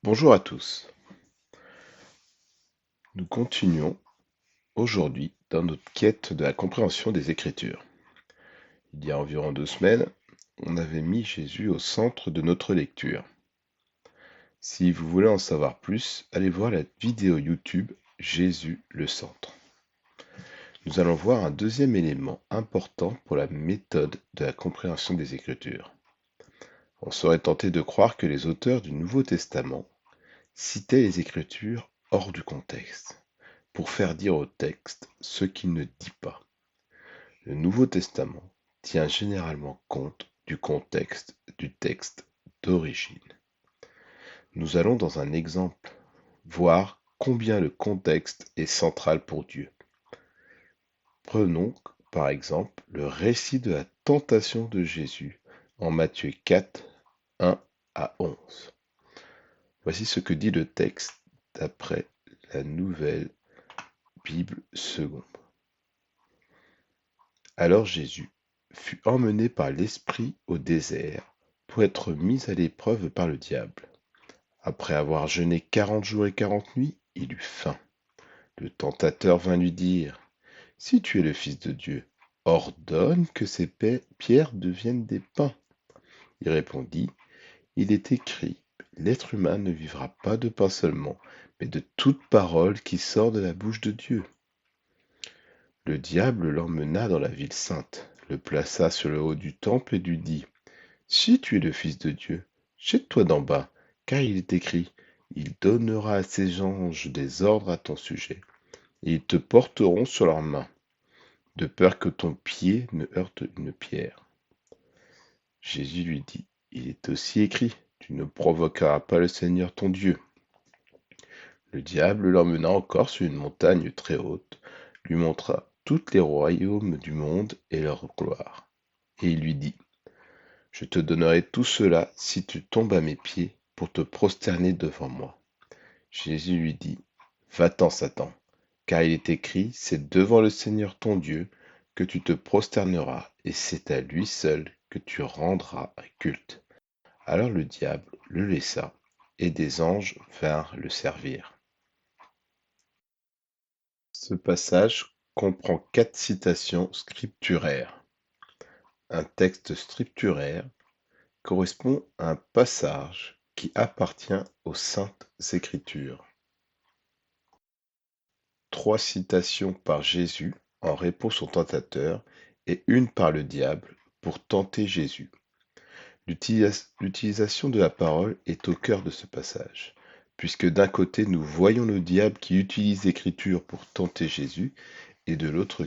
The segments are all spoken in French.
Bonjour à tous. Nous continuons aujourd'hui dans notre quête de la compréhension des Écritures. Il y a environ 2 semaines, on avait mis Jésus au centre de notre lecture. Si vous voulez en savoir plus, allez voir la vidéo YouTube Jésus le centre. Nous allons voir un deuxième élément important pour la méthode de la compréhension des Écritures. On serait tenté de croire que les auteurs du Nouveau Testament citaient les Écritures hors du contexte, pour faire dire au texte ce qu'il ne dit pas. Le Nouveau Testament tient généralement compte du contexte du texte d'origine. Nous allons dans un exemple voir combien le contexte est central pour Dieu. Prenons par exemple le récit de la tentation de Jésus en Matthieu 4, 1 à 11. Voici ce que dit le texte d'après la Nouvelle Bible seconde. Alors Jésus fut emmené par l'Esprit au désert pour être mis à l'épreuve par le diable. Après avoir jeûné 40 jours et 40 nuits, il eut faim. Le tentateur vint lui dire, Si tu es le Fils de Dieu, ordonne que ces pierres deviennent des pains. Il répondit, Il est écrit, L'être humain ne vivra pas de pain seulement, mais de toute parole qui sort de la bouche de Dieu. Le diable l'emmena dans la ville sainte, le plaça sur le haut du temple et lui dit, Si tu es le Fils de Dieu, jette-toi d'en bas, car il est écrit, Il donnera à ses anges des ordres à ton sujet, et ils te porteront sur leurs mains, de peur que ton pied ne heurte une pierre. Jésus lui dit, Il est aussi écrit, Tu ne provoqueras pas le Seigneur ton Dieu. Le diable l'emmena encore sur une montagne très haute, lui montra tous les royaumes du monde et leur gloire. Et il lui dit, Je te donnerai tout cela si tu tombes à mes pieds pour te prosterner devant moi. Jésus lui dit, Va-t'en, Satan, car il est écrit, c'est devant le Seigneur ton Dieu que tu te prosterneras, et c'est à lui seul que tu rendras culte. Alors le diable le laissa, et des anges vinrent le servir. Ce passage comprend 4 citations scripturaires. Un texte scripturaire correspond à un passage qui appartient aux Saintes Écritures. 3 citations par Jésus en réponse au tentateur et une par le diable pour tenter Jésus. L'utilisation de la parole est au cœur de ce passage, puisque d'un côté nous voyons le diable qui utilise l'Écriture pour tenter Jésus, et de l'autre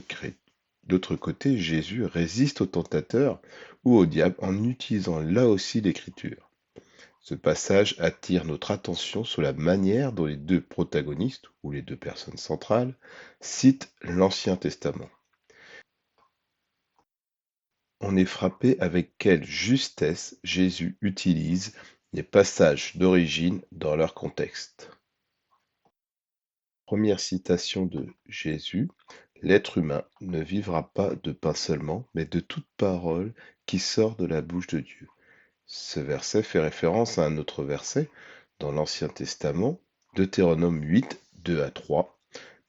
côté Jésus résiste au tentateur ou au diable en utilisant là aussi l'Écriture. Ce passage attire notre attention sur la manière dont les deux protagonistes, ou les deux personnes centrales, citent l'Ancien Testament. On est frappé avec quelle justesse Jésus utilise les passages d'origine dans leur contexte. Première citation de Jésus, L'être humain ne vivra pas de pain seulement, mais de toute parole qui sort de la bouche de Dieu. Ce verset fait référence à un autre verset dans l'Ancien Testament, Deutéronome 8, 2 à 3.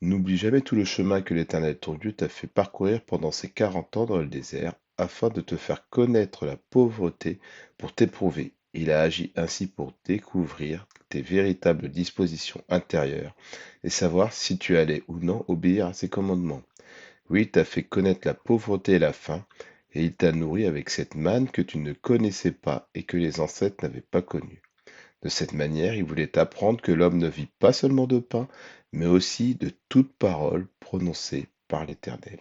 N'oublie jamais tout le chemin que l'Éternel ton Dieu t'a fait parcourir pendant ces 40 ans dans le désert, afin de te faire connaître la pauvreté pour t'éprouver. Il a agi ainsi pour découvrir tes véritables dispositions intérieures et savoir si tu allais ou non obéir à ses commandements. Oui, il t'a fait connaître la pauvreté et la faim, et il t'a nourri avec cette manne que tu ne connaissais pas et que les ancêtres n'avaient pas connue. De cette manière, il voulait apprendre que l'homme ne vit pas seulement de pain, mais aussi de toute parole prononcée par l'Éternel.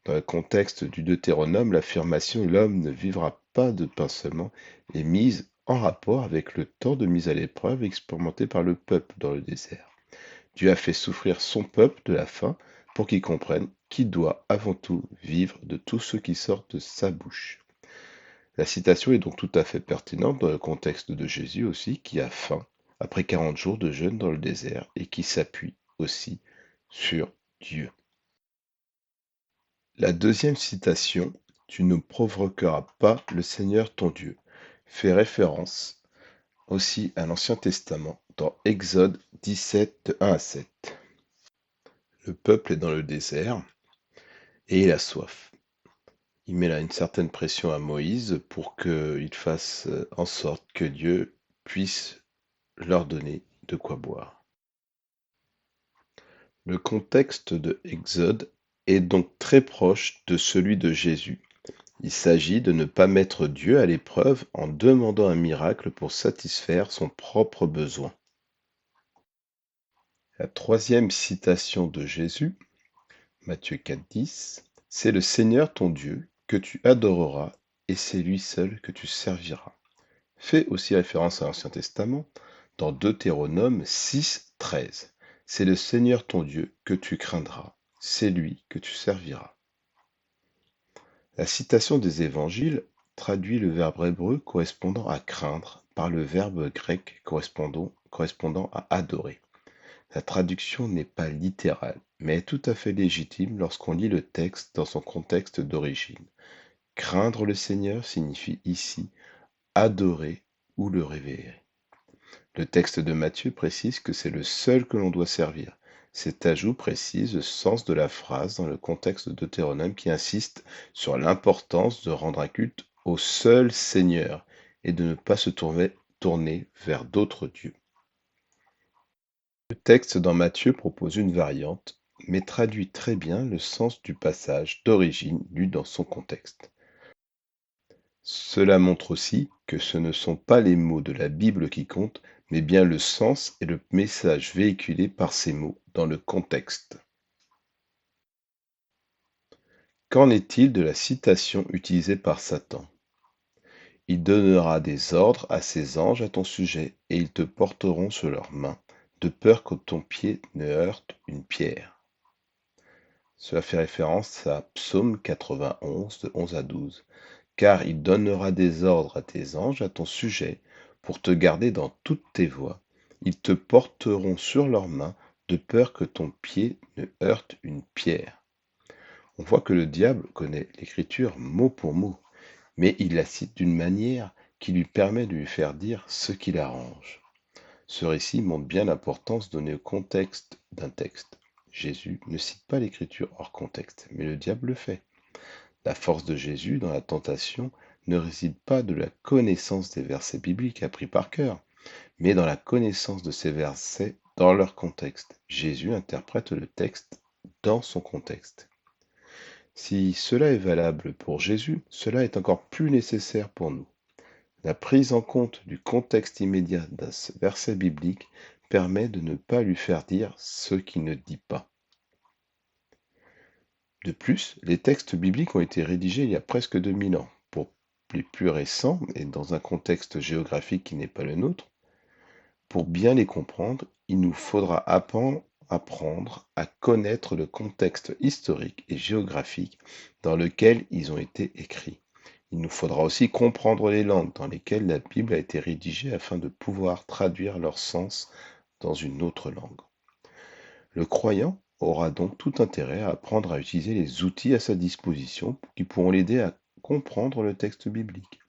Dans le contexte du Deutéronome, l'affirmation l'homme ne vivra pas de pain seulement est mise en rapport avec le temps de mise à l'épreuve expérimenté par le peuple dans le désert. Dieu a fait souffrir son peuple de la faim pour qu'il comprenne qu'il doit avant tout vivre de tout ce qui sort de sa bouche. La citation est donc tout à fait pertinente dans le contexte de Jésus aussi, qui a faim après 40 jours de jeûne dans le désert et qui s'appuie aussi sur Dieu. La deuxième citation, Tu ne provoqueras pas le Seigneur ton Dieu, fait référence aussi à l'Ancien Testament dans Exode 17 de 1 à 7. Le peuple est dans le désert et il a soif. Il met là une certaine pression à Moïse pour qu'il fasse en sorte que Dieu puisse leur donner de quoi boire. Le contexte de Exode est donc très proche de celui de Jésus. Il s'agit de ne pas mettre Dieu à l'épreuve en demandant un miracle pour satisfaire son propre besoin. La troisième citation de Jésus, Matthieu 4,10, c'est le Seigneur ton Dieu que tu adoreras et c'est lui seul que tu serviras. Fait aussi référence à l'Ancien Testament dans Deutéronome 6,13. C'est le Seigneur ton Dieu que tu craindras, c'est lui que tu serviras. La citation des évangiles traduit le verbe hébreu correspondant à craindre par le verbe grec correspondant à adorer. La traduction n'est pas littérale, mais est tout à fait légitime lorsqu'on lit le texte dans son contexte d'origine. Craindre le Seigneur signifie ici adorer ou le révérer. Le texte de Matthieu précise que c'est le seul que l'on doit servir. Cet ajout précise le sens de la phrase dans le contexte de Deutéronome qui insiste sur l'importance de rendre un culte au seul Seigneur et de ne pas se tourner vers d'autres dieux. Le texte dans Matthieu propose une variante, mais traduit très bien le sens du passage d'origine lu dans son contexte. Cela montre aussi que ce ne sont pas les mots de la Bible qui comptent, mais bien le sens et le message véhiculé par ces mots dans le contexte. Qu'en est-il de la citation utilisée par Satan? Il donnera des ordres à ses anges à ton sujet, et ils te porteront sur leurs mains, de peur que ton pied ne heurte une pierre. Cela fait référence à Psaume 91 de 11 à 12. Car il donnera des ordres à tes anges à ton sujet pour te garder dans toutes tes voies. Ils te porteront sur leurs mains de peur que ton pied ne heurte une pierre. On voit que le diable connaît l'écriture mot pour mot, mais il la cite d'une manière qui lui permet de lui faire dire ce qu'il arrange. Ce récit montre bien l'importance donnée au contexte d'un texte. Jésus ne cite pas l'écriture hors contexte, mais le diable le fait. La force de Jésus dans la tentation ne réside pas de la connaissance des versets bibliques appris par cœur, mais dans la connaissance de ces versets dans leur contexte. Jésus interprète le texte dans son contexte. Si cela est valable pour Jésus, cela est encore plus nécessaire pour nous. La prise en compte du contexte immédiat d'un verset biblique permet de ne pas lui faire dire ce qu'il ne dit pas. De plus, les textes bibliques ont été rédigés il y a presque 2000 ans. Pour les plus récents, et dans un contexte géographique qui n'est pas le nôtre, pour bien les comprendre, il nous faudra apprendre à connaître le contexte historique et géographique dans lequel ils ont été écrits. Il nous faudra aussi comprendre les langues dans lesquelles la Bible a été rédigée afin de pouvoir traduire leur sens dans une autre langue. Le croyant aura donc tout intérêt à apprendre à utiliser les outils à sa disposition qui pourront l'aider à comprendre le texte biblique.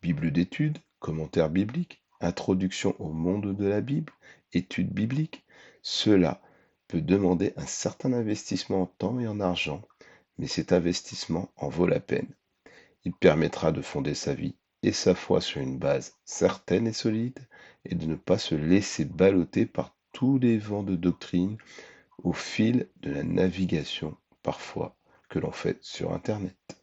Bible d'études, commentaires bibliques, introduction au monde de la Bible, études bibliques, cela peut demander un certain investissement en temps et en argent, mais cet investissement en vaut la peine. Il permettra de fonder sa vie et sa foi sur une base certaine et solide et de ne pas se laisser balloter par tous les vents de doctrine au fil de la navigation parfois que l'on fait sur Internet.